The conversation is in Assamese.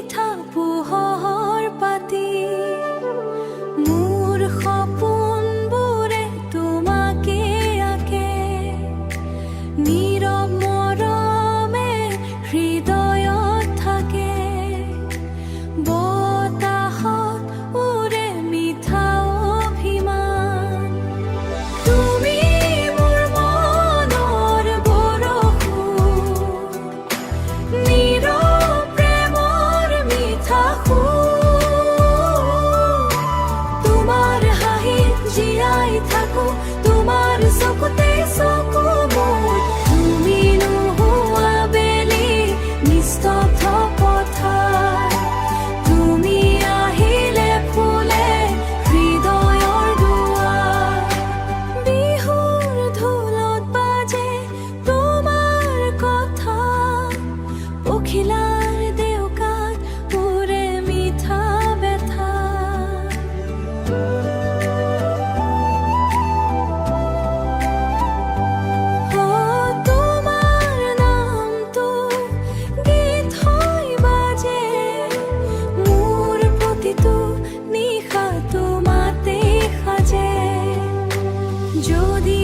মিঠা পোহৰ পাতি মোৰ সপোনবোৰে তোমাকে আঁকে নীৰৱ মৰমে হৃদয়ত থাকে বতাহত উৰে মিঠা অভিমান তুমি মোৰ মনৰ বৰষুণ নীৰৱ প্ৰেমৰ মিঠা সুৰ তোমাৰ হাঁহিত জীয়াই থাকো তোমাৰ চকুতে চকু মোৰ তুমি নোহোৱা বেলি নিস্তব্ধ পথাৰ তুমি আহিলে ফুলে হৃদয়ৰ দুৱাৰ বিহুৰ ঢোলত বাজে তোমাৰ কথা পখিলাৰ দেউকাত উৰে মিঠা ব্যথা তোমাৰ নামটো গীত হৈ বাজে মোৰ প্ৰতিটো নিশা তোমাতে সাজে যদি